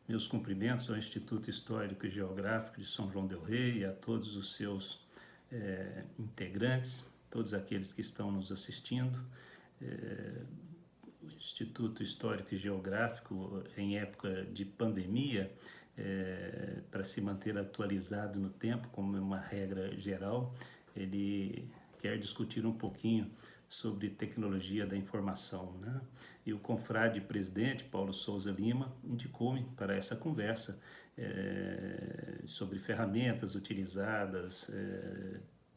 Meus cumprimentos ao Instituto Histórico e Geográfico de São João del Rei e a todos os seus integrantes, todos aqueles que estão nos assistindo. O Instituto Histórico e Geográfico, em época de pandemia, para se manter atualizado no tempo, como uma regra geral, ele quer discutir um pouquinho sobre tecnologia da informação, né? E o confrade presidente Paulo Souza Lima indicou-me para essa conversa sobre ferramentas utilizadas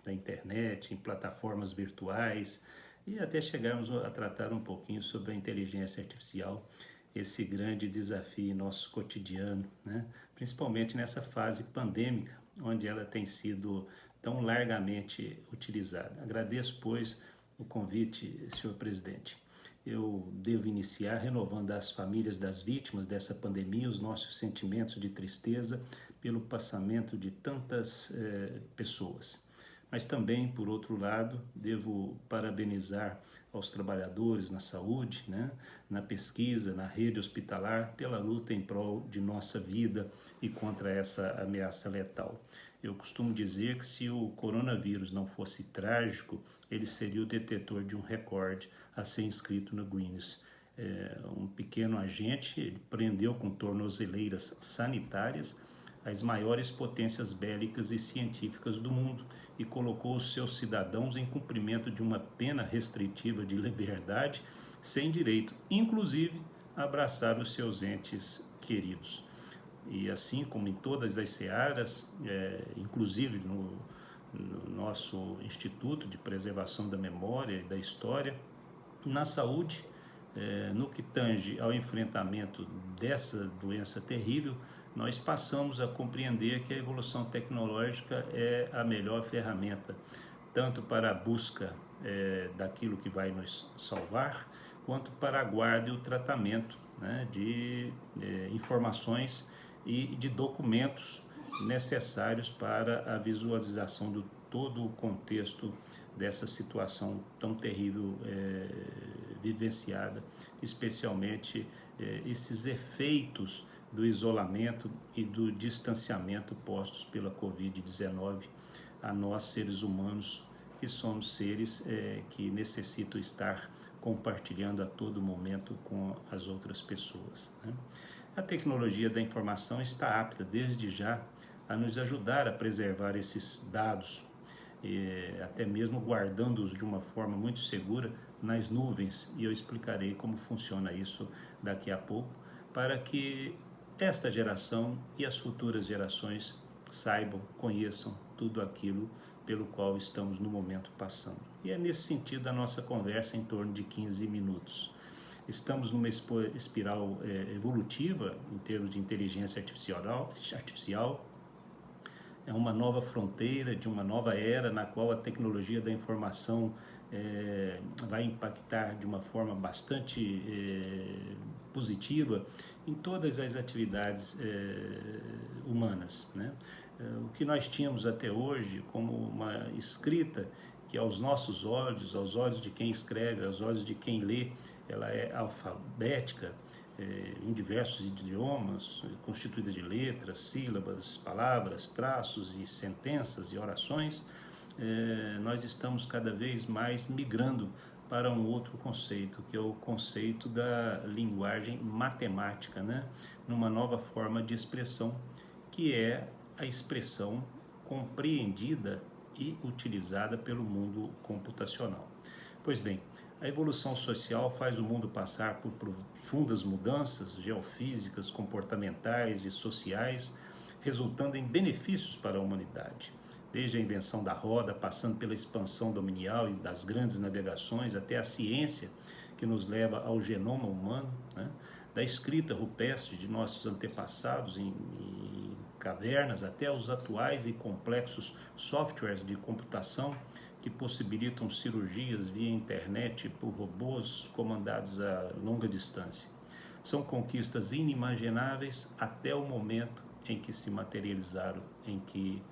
na internet, em plataformas virtuais, e até chegarmos a tratar um pouquinho sobre a inteligência artificial, esse grande desafio em nosso cotidiano, né? Principalmente nessa fase pandêmica, onde ela tem sido tão largamente utilizada. Agradeço, pois, o convite, senhor presidente. Eu devo iniciar renovando às famílias das vítimas dessa pandemia os nossos sentimentos de tristeza pelo passamento de tantas pessoas. Mas também, por outro lado, devo parabenizar aos trabalhadores na saúde, né, na pesquisa, na rede hospitalar, pela luta em prol de nossa vida e contra essa ameaça letal. Eu costumo dizer que se o coronavírus não fosse trágico, ele seria o detetor de um recorde a ser inscrito no Guinness. Um pequeno agente, ele prendeu com tornozeleiras sanitárias as maiores potências bélicas e científicas do mundo e colocou os seus cidadãos em cumprimento de uma pena restritiva de liberdade, sem direito, inclusive, a abraçar os seus entes queridos. E assim como em todas as searas, inclusive no nosso Instituto de Preservação da Memória e da História, na saúde, no que tange ao enfrentamento dessa doença terrível, nós passamos a compreender que a evolução tecnológica é a melhor ferramenta, tanto para a busca daquilo que vai nos salvar, quanto para a guarda e o tratamento, né, de informações e de documentos necessários para a visualização do todo o contexto dessa situação tão terrível vivenciada, especialmente esses efeitos do isolamento e do distanciamento postos pela Covid-19 a nós, seres humanos, que somos seres que necessitam estar compartilhando a todo momento com as outras pessoas, né? A tecnologia da informação está apta, desde já, a nos ajudar a preservar esses dados, até mesmo guardando-os de uma forma muito segura nas nuvens, e eu explicarei como funciona isso daqui a pouco, para que esta geração e as futuras gerações saibam, conheçam tudo aquilo pelo qual estamos no momento passando. E é nesse sentido a nossa conversa em torno de 15 minutos. Estamos numa espiral evolutiva em termos de inteligência artificial. É uma nova fronteira de uma nova era na qual a tecnologia da informação vai impactar de uma forma bastante positiva em todas as atividades humanas, né? O que nós tínhamos até hoje como uma escrita que aos nossos olhos, aos olhos de quem escreve, aos olhos de quem lê, ela é alfabética, em diversos idiomas, constituída de letras, sílabas, palavras, traços e sentenças e orações, nós estamos cada vez mais migrando para um outro conceito, que é o conceito da linguagem matemática, né? Numa nova forma de expressão, que é a expressão compreendida e utilizada pelo mundo computacional. Pois bem, a evolução social faz o mundo passar por profundas mudanças geofísicas, comportamentais e sociais, resultando em benefícios para a humanidade. Desde a invenção da roda, passando pela expansão dominial e das grandes navegações, até a ciência que nos leva ao genoma humano, né? Da escrita rupestre de nossos antepassados em cavernas, até os atuais e complexos softwares de computação que possibilitam cirurgias via internet por robôs comandados a longa distância. São conquistas inimagináveis até o momento em que se materializaram, em que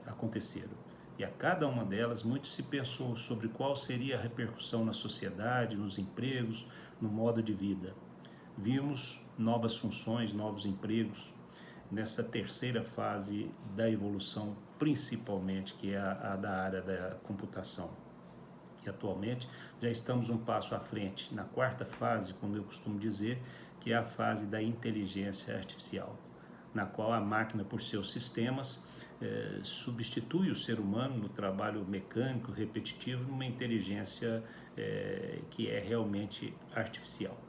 aconteceram. E a cada uma delas, muito se pensou sobre qual seria a repercussão na sociedade, nos empregos, no modo de vida. Vimos novas funções, novos empregos, nessa terceira fase da evolução, principalmente, que é a da área da computação. E atualmente já estamos um passo à frente, na quarta fase, como eu costumo dizer, que é a fase da inteligência artificial, na qual a máquina, por seus sistemas, substitui o ser humano no trabalho mecânico, repetitivo, numa inteligência que é realmente artificial.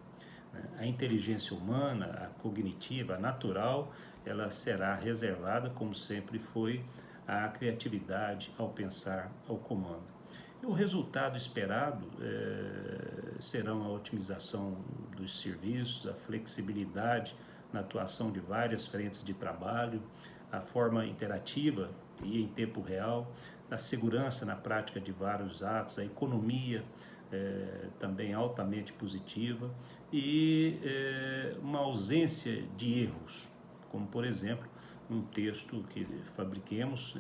A inteligência humana, a cognitiva, a natural, ela será reservada, como sempre foi, à criatividade, ao pensar, ao comando. E o resultado esperado serão a otimização dos serviços, a flexibilidade na atuação de várias frentes de trabalho, a forma interativa e em tempo real, a segurança na prática de vários atos, a economia também altamente positiva e uma ausência de erros, como por exemplo um texto que fabriquemos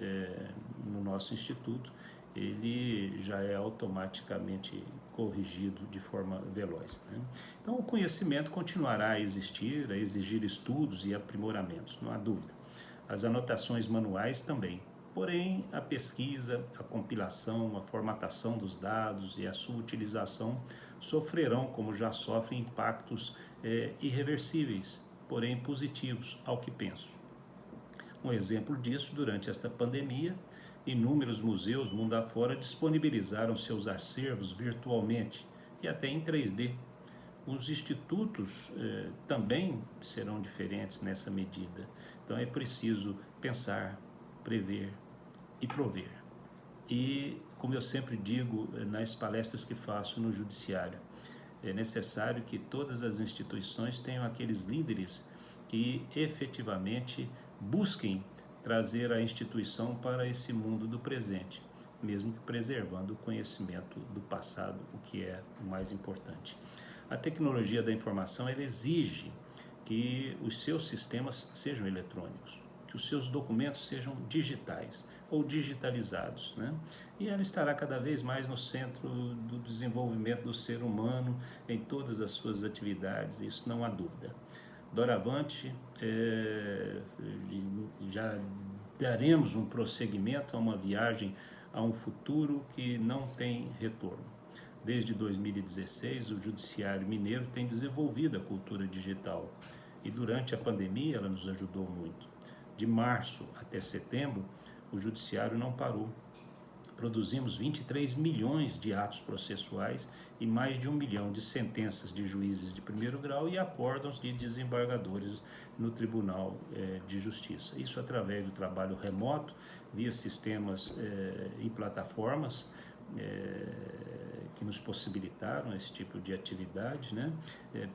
no nosso instituto, ele já é automaticamente corrigido de forma veloz, né? Então o conhecimento continuará a existir, a exigir estudos e aprimoramentos, não há dúvida. As anotações manuais também. Porém, a pesquisa, a compilação, a formatação dos dados e a sua utilização sofrerão, como já sofrem, impactos irreversíveis, porém positivos, ao que penso. Um exemplo disso, durante esta pandemia, inúmeros museus mundo afora disponibilizaram seus acervos virtualmente e até em 3D. Os institutos também serão diferentes nessa medida. Então é preciso pensar, prever e prover. E, como eu sempre digo nas palestras que faço no judiciário, é necessário que todas as instituições tenham aqueles líderes que efetivamente busquem trazer a instituição para esse mundo do presente, mesmo que preservando o conhecimento do passado, o que é o mais importante. A tecnologia da informação, ela exige que os seus sistemas sejam eletrônicos, que os seus documentos sejam digitais ou digitalizados, né? E ela estará cada vez mais no centro do desenvolvimento do ser humano em todas as suas atividades, isso não há dúvida. Doravante, já daremos um prosseguimento a uma viagem a um futuro que não tem retorno. Desde 2016, o Judiciário Mineiro tem desenvolvido a cultura digital e durante a pandemia ela nos ajudou muito. De março até setembro, o Judiciário não parou. Produzimos 23 milhões de atos processuais e mais de 1 milhão de sentenças de juízes de primeiro grau e acórdãos de desembargadores no Tribunal de Justiça. Isso através do trabalho remoto, via sistemas e plataformas que nos possibilitaram esse tipo de atividade, né?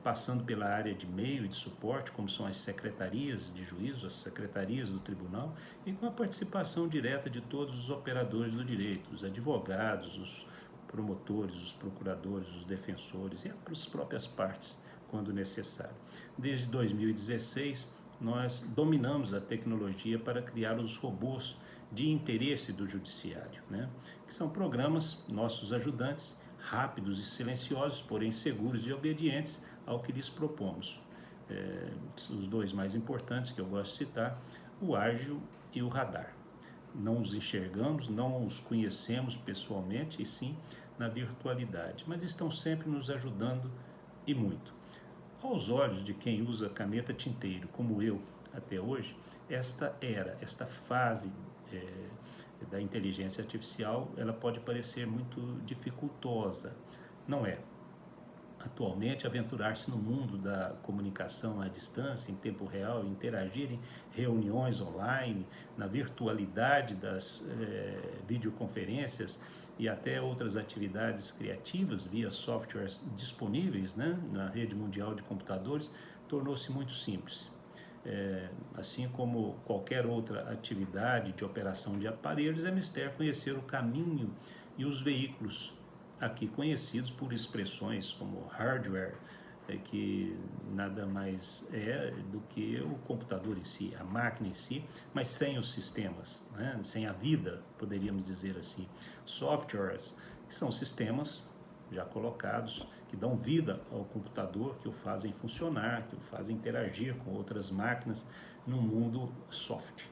Passando pela área de meio e de suporte, como são as secretarias de juízo, as secretarias do tribunal, e com a participação direta de todos os operadores do direito, os advogados, os promotores, os procuradores, os defensores e as próprias partes, quando necessário. Desde 2016, nós dominamos a tecnologia para criar os robôs de interesse do judiciário, né? Que são programas, nossos ajudantes, rápidos e silenciosos, porém seguros e obedientes ao que lhes propomos. Os dois mais importantes que eu gosto de citar, o ágil e o radar. Não os enxergamos, não os conhecemos pessoalmente, e sim na virtualidade, mas estão sempre nos ajudando e muito. Aos olhos de quem usa caneta tinteiro, como eu até hoje, esta fase da inteligência artificial, ela pode parecer muito dificultosa. Não é. Atualmente, aventurar-se no mundo da comunicação à distância, em tempo real, interagir em reuniões online, na virtualidade das videoconferências e até outras atividades criativas via softwares disponíveis, né, na rede mundial de computadores, tornou-se muito simples. Assim como qualquer outra atividade de operação de aparelhos, é mister conhecer o caminho e os veículos aqui conhecidos por expressões como hardware, que nada mais é do que o computador em si, a máquina em si, mas sem os sistemas, né? Sem a vida, poderíamos dizer assim. Softwares, que são sistemas já colocados, que dão vida ao computador, que o fazem funcionar, que o fazem interagir com outras máquinas no mundo soft,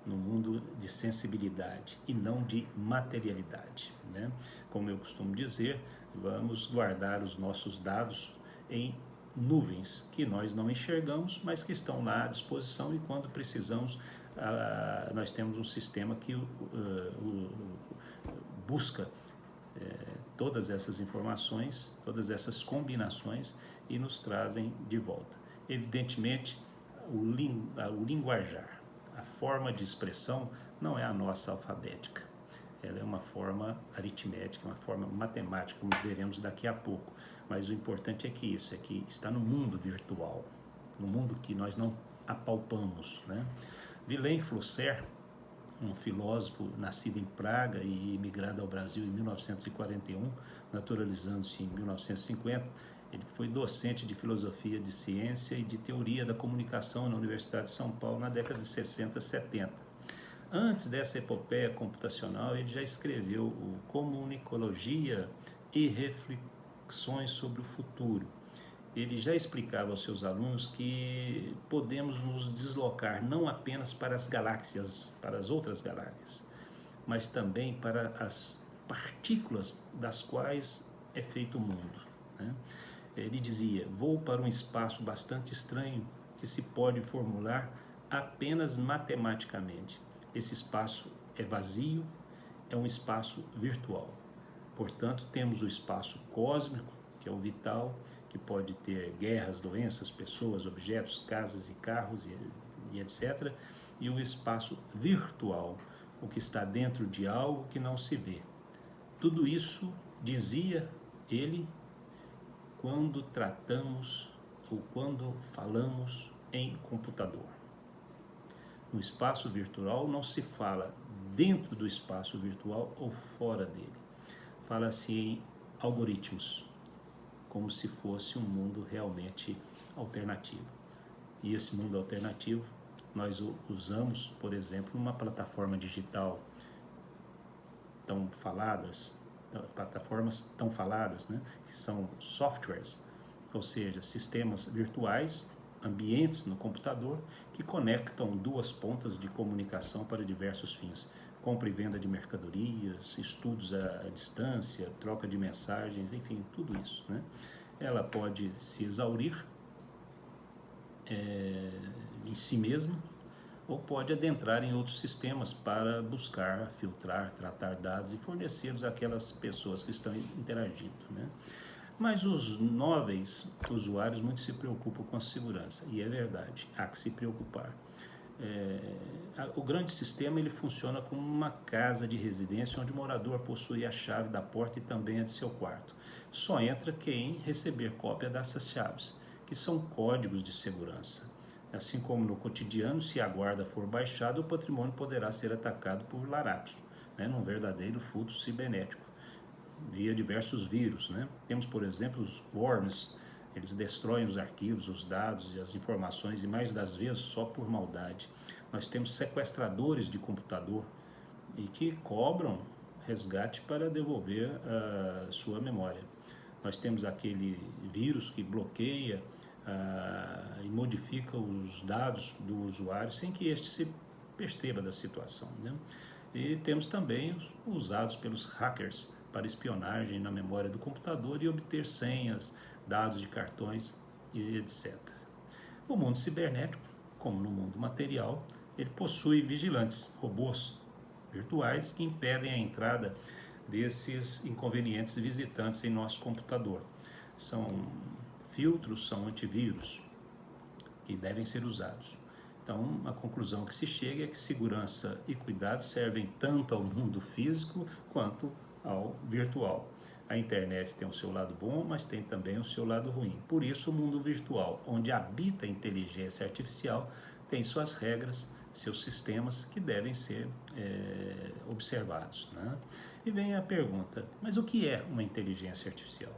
no mundo de sensibilidade e não de materialidade, né? Como eu costumo dizer, vamos guardar os nossos dados em nuvens que nós não enxergamos, mas que estão lá à disposição, e quando precisamos, nós temos um sistema que busca todas essas informações, todas essas combinações, e nos trazem de volta. Evidentemente, o linguajar, a forma de expressão, não é a nossa alfabética. Ela é uma forma aritmética, uma forma matemática, como veremos daqui a pouco. Mas o importante é que está no mundo virtual, no mundo que nós não apalpamos, né? Villain Flusser, um filósofo nascido em Praga e imigrado ao Brasil em 1941, naturalizando-se em 1950, ele foi docente de filosofia de ciência e de teoria da comunicação na Universidade de São Paulo na década de 60 e 70. Antes dessa epopeia computacional, ele já escreveu o Comunicologia e Reflexões sobre o Futuro. Ele já explicava aos seus alunos que podemos nos deslocar não apenas para as galáxias, para as outras galáxias, mas também para as partículas das quais é feito o mundo, né? Ele dizia: vou para um espaço bastante estranho que se pode formular apenas matematicamente. Esse espaço é vazio, é um espaço virtual. Portanto, temos o espaço cósmico, que é o vital, que pode ter guerras, doenças, pessoas, objetos, casas e carros e etc. E o espaço virtual, o que está dentro de algo que não se vê. Tudo isso, dizia ele, quando tratamos ou quando falamos em computador. No espaço virtual não se fala dentro do espaço virtual ou fora dele. Fala-se em algoritmos, como se fosse um mundo realmente alternativo. E esse mundo alternativo nós o usamos, por exemplo, numa plataforma digital plataformas tão faladas, né, que são softwares, ou seja, sistemas virtuais, ambientes no computador que conectam duas pontas de comunicação para diversos fins: compra e venda de mercadorias, estudos à distância, troca de mensagens, enfim, tudo isso, né? Ela pode se exaurir em si mesma, ou pode adentrar em outros sistemas para buscar, filtrar, tratar dados e fornecê-los àquelas pessoas que estão interagindo, né? Mas os nobres usuários muito se preocupam com a segurança, e é verdade, há que se preocupar. O grande sistema ele funciona como uma casa de residência onde o morador possui a chave da porta e também a de seu quarto. Só entra quem receber cópia dessas chaves, que são códigos de segurança. Assim como no cotidiano, se a guarda for baixada, o patrimônio poderá ser atacado por larápios, né, num verdadeiro furto cibernético, via diversos vírus, né? Temos, por exemplo, os worms. Eles destroem os arquivos, os dados e as informações, e mais das vezes só por maldade. Nós temos sequestradores de computador e que cobram resgate para devolver a sua memória. Nós temos aquele vírus que bloqueia e modifica os dados do usuário sem que este se perceba da situação, né? E temos também os usados pelos hackers para espionagem na memória do computador e obter senhas, dados de cartões e etc. O mundo cibernético, como no mundo material, ele possui vigilantes, robôs virtuais que impedem a entrada desses inconvenientes visitantes em nosso computador. São filtros, são antivírus que devem ser usados. Então, a conclusão que se chega é que segurança e cuidado servem tanto ao mundo físico quanto ao virtual. A internet tem o seu lado bom, mas tem também o seu lado ruim. Por isso, o mundo virtual, onde habita a inteligência artificial, tem suas regras, seus sistemas que devem ser observados, né? E vem a pergunta: mas o que é uma inteligência artificial?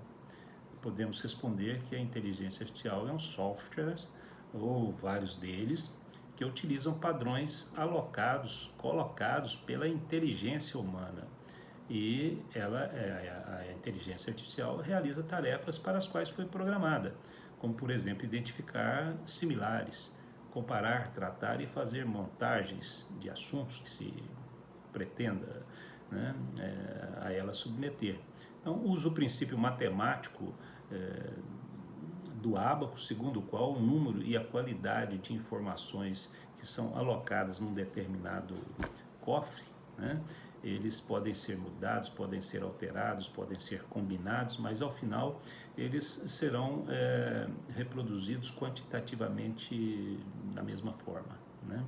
Podemos responder que a inteligência artificial é um software, ou vários deles, que utilizam padrões colocados pela inteligência humana. e a inteligência artificial realiza tarefas para as quais foi programada, como, por exemplo, identificar similares, comparar, tratar e fazer montagens de assuntos que se pretenda, né, a ela submeter. Então, usa o princípio matemático do ábaco, segundo o qual o número e a qualidade de informações que são alocadas num determinado cofre, né, eles podem ser mudados, podem ser alterados, podem ser combinados, mas ao final eles serão reproduzidos quantitativamente da mesma forma, né?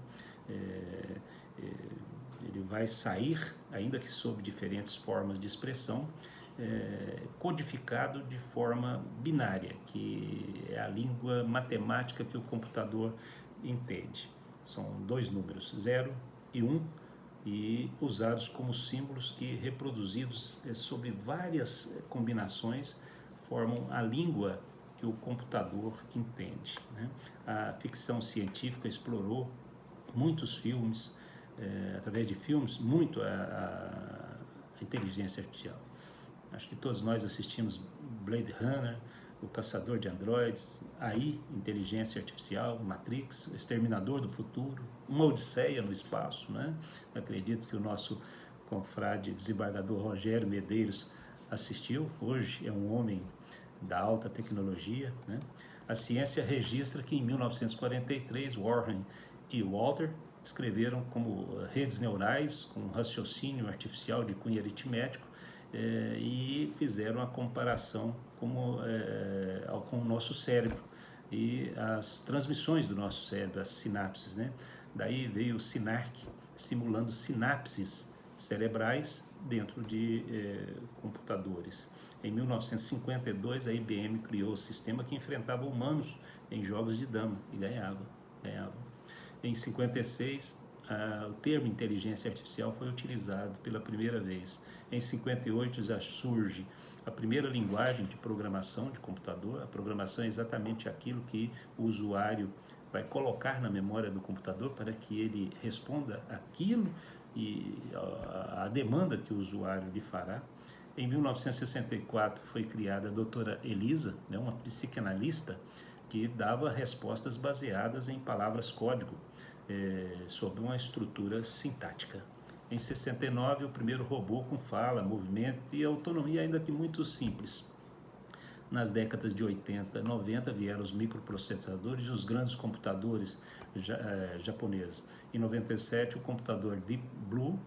Ele vai sair, ainda que sob diferentes formas de expressão, codificado de forma binária, que é a língua matemática que o computador entende. São dois números, 0 e 1, e usados como símbolos que, reproduzidos sobre várias combinações, formam a língua que o computador entende, né? A ficção científica explorou muitos filmes, através de filmes, muito a inteligência artificial. Acho que todos nós assistimos Blade Runner, O Caçador de Androides, AI, Inteligência Artificial, Matrix, O Exterminador do Futuro, Uma Odisseia no Espaço, né? Acredito que o nosso confrade desembargador Rogério Medeiros assistiu. Hoje é um homem da alta tecnologia, né? A ciência registra que em 1943 Warren e Walter escreveram como redes neurais com raciocínio artificial de cunho aritmético, e fizeram a comparação com o nosso cérebro e as transmissões do nosso cérebro, as sinapses, né? Daí veio o SINARC, simulando sinapses cerebrais dentro de computadores. Em 1952, a IBM criou o sistema que enfrentava humanos em jogos de dama e ganhava. Em 56, o termo inteligência artificial foi utilizado pela primeira vez. Em 58 já surge a primeira linguagem de programação de computador. A programação é exatamente aquilo que o usuário vai colocar na memória do computador para que ele responda aquilo e a demanda que o usuário lhe fará. Em 1964 foi criada a doutora Elisa, né, uma psicanalista que dava respostas baseadas em palavras-código, sob uma estrutura sintática. Em 69, o primeiro robô com fala, movimento e autonomia, ainda que muito simples. Nas décadas de 80 e 90 vieram os microprocessadores e os grandes computadores japoneses. Em 97, o computador Deep Blue,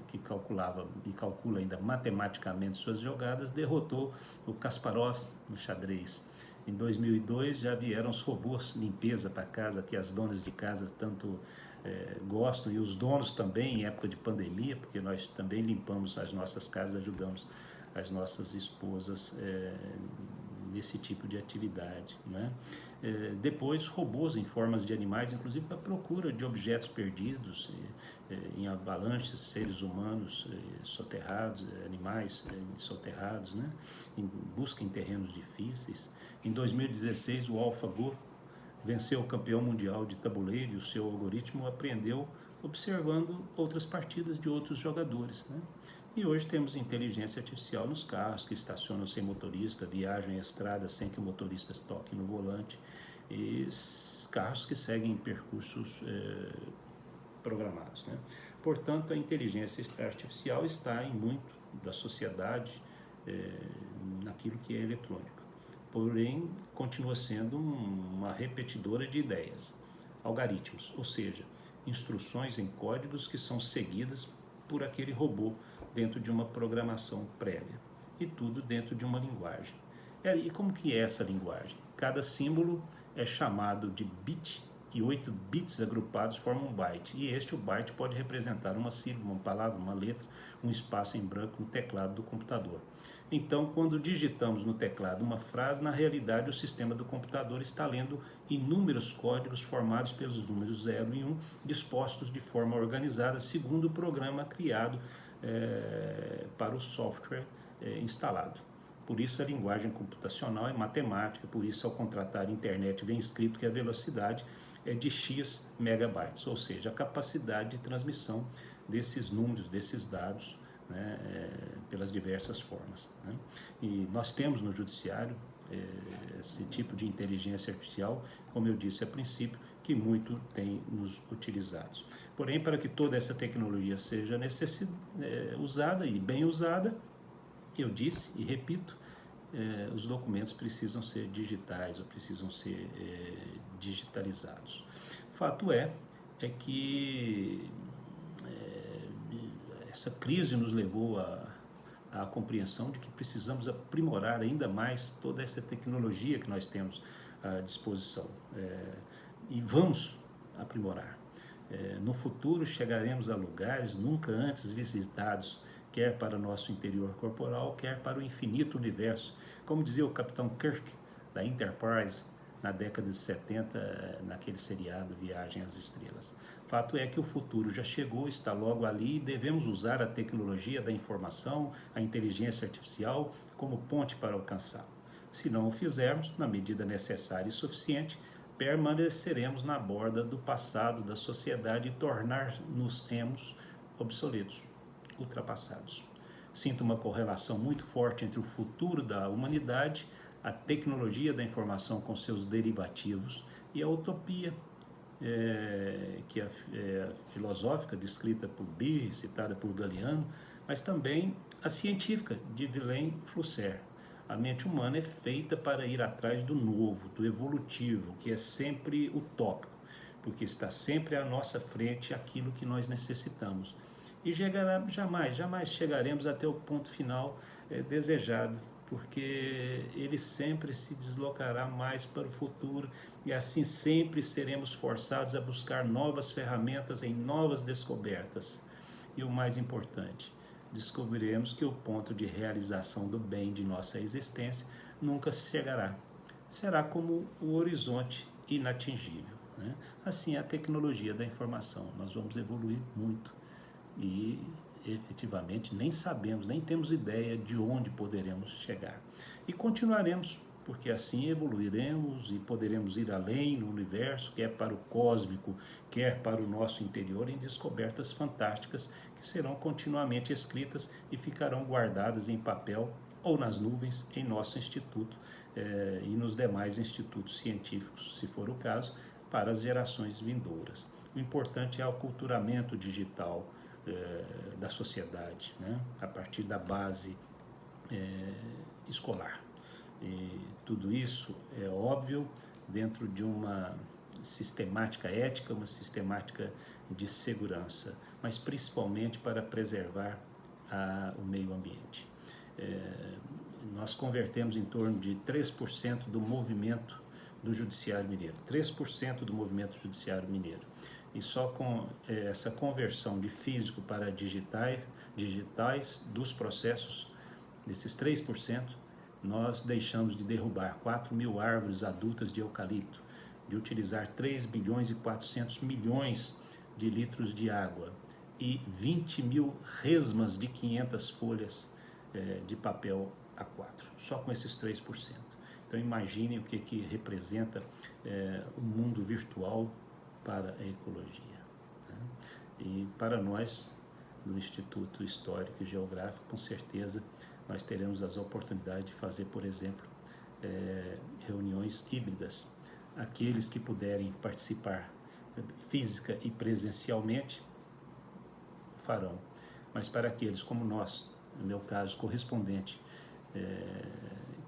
que calculava e calcula ainda matematicamente suas jogadas, derrotou o Kasparov no xadrez. Em 2002 já vieram os robôs limpeza para casa, que as donas de casa tanto gostam, e os donos também em época de pandemia, porque nós também limpamos as nossas casas, ajudamos as nossas esposas nesse tipo de atividade, né? Depois, robôs em formas de animais, inclusive para a procura de objetos perdidos em avalanches, seres humanos soterrados, animais soterrados, né? Em busca em terrenos difíceis. Em 2016, o AlphaGo venceu o campeão mundial de tabuleiro e o seu algoritmo aprendeu observando outras partidas de outros jogadores, né? E hoje temos inteligência artificial nos carros que estacionam sem motorista, viajam em estradas sem que o motorista toque no volante, e carros que seguem percursos programados, né? Portanto, a inteligência artificial está em muito da sociedade, naquilo que é eletrônico. Porém, continua sendo uma repetidora de ideias, algoritmos, ou seja, instruções em códigos que são seguidas por aquele robô dentro de uma programação prévia, e tudo dentro de uma linguagem. E como que é essa linguagem? Cada símbolo é chamado de bit, e 8 bits agrupados formam um byte, e o byte pode representar uma sílaba, uma palavra, uma letra, um espaço em branco no teclado do computador. Então, quando digitamos no teclado uma frase, na realidade o sistema do computador está lendo inúmeros códigos formados pelos números 0 e 1, dispostos de forma organizada segundo o programa criado para o software instalado. Por isso a linguagem computacional é matemática, por isso ao contratar internet vem escrito que a velocidade é de X megabytes, ou seja, a capacidade de transmissão desses números, desses dados, né, pelas diversas formas, né? E nós temos no judiciário esse tipo de inteligência artificial, como eu disse a princípio, que muito tem nos utilizados. Porém, para que toda essa tecnologia seja usada e bem usada, eu disse e repito, os documentos precisam ser digitais ou precisam ser digitalizados. Fato é que essa crise nos levou à compreensão de que precisamos aprimorar ainda mais toda essa tecnologia que nós temos à disposição. E vamos aprimorar. No futuro chegaremos a lugares nunca antes visitados, quer para o nosso interior corporal, quer para o infinito universo. Como dizia o Capitão Kirk, da Enterprise, na década de 70, naquele seriado Viagem às Estrelas. Fato é que o futuro já chegou, está logo ali e devemos usar a tecnologia da informação, a inteligência artificial, como ponte para alcançá-lo. Se não o fizermos, na medida necessária e suficiente, permaneceremos na borda do passado da sociedade e tornar-nos-emos obsoletos, ultrapassados. Sinto uma correlação muito forte entre o futuro da humanidade, a tecnologia da informação com seus derivativos e a utopia que é filosófica, descrita por Behe, citada por Galeano, mas também a científica, de Villain Flusser. A mente humana é feita para ir atrás do novo, do evolutivo, que é sempre utópico, porque está sempre à nossa frente aquilo que nós necessitamos. E jamais chegaremos até o ponto final desejado, porque ele sempre se deslocará mais para o futuro e assim sempre seremos forçados a buscar novas ferramentas em novas descobertas. E o mais importante, descobriremos que o ponto de realização do bem de nossa existência nunca chegará. Será como o horizonte inatingível, né? Assim é a tecnologia da informação. Nós vamos evoluir muito e efetivamente nem sabemos, nem temos ideia de onde poderemos chegar. E continuaremos, porque assim evoluiremos e poderemos ir além no universo, quer para o cósmico, quer para o nosso interior, em descobertas fantásticas que serão continuamente escritas e ficarão guardadas em papel ou nas nuvens em nosso instituto e nos demais institutos científicos, se for o caso, para as gerações vindouras. O importante é o aculturamento digital da sociedade, né? A partir da base escolar. E tudo isso é óbvio dentro de uma sistemática ética, uma sistemática de segurança, mas principalmente para preservar o meio ambiente. Nós convertemos em torno de 3% do movimento do Judiciário Mineiro, 3% do movimento Judiciário Mineiro. E só com essa conversão de físico para digitais dos processos, desses 3%, nós deixamos de derrubar 4.000 árvores adultas de eucalipto, de utilizar 3 bilhões e 400 milhões de litros de água e 20.000 resmas de 500 folhas de papel A4, só com esses 3%. Então imaginem o que representa o mundo virtual para a ecologia, né? E para nós, do Instituto Histórico e Geográfico, com certeza nós teremos as oportunidades de fazer, por exemplo, reuniões híbridas. Aqueles que puderem participar física e presencialmente, farão. Mas para aqueles como nós, no meu caso, correspondente,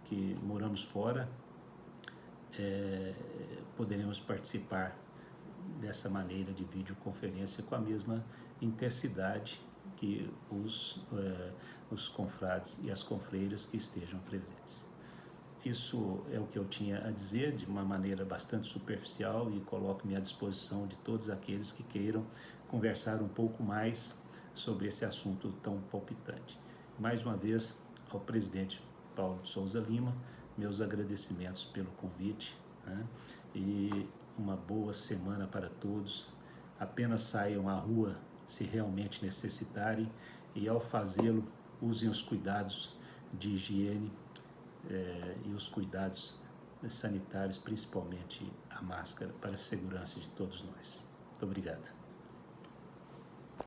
que moramos fora, poderemos participar dessa maneira de videoconferência com a mesma intensidade que os confrades e as confreiras que estejam presentes. Isso é o que eu tinha a dizer de uma maneira bastante superficial e coloco-me à disposição de todos aqueles que queiram conversar um pouco mais sobre esse assunto tão palpitante. Mais uma vez, ao presidente Paulo de Souza Lima, meus agradecimentos pelo convite, né? E uma boa semana para todos. Apenas saiam à rua se realmente necessitarem e, ao fazê-lo, usem os cuidados de higiene e os cuidados sanitários, principalmente a máscara, para a segurança de todos nós. Muito obrigado.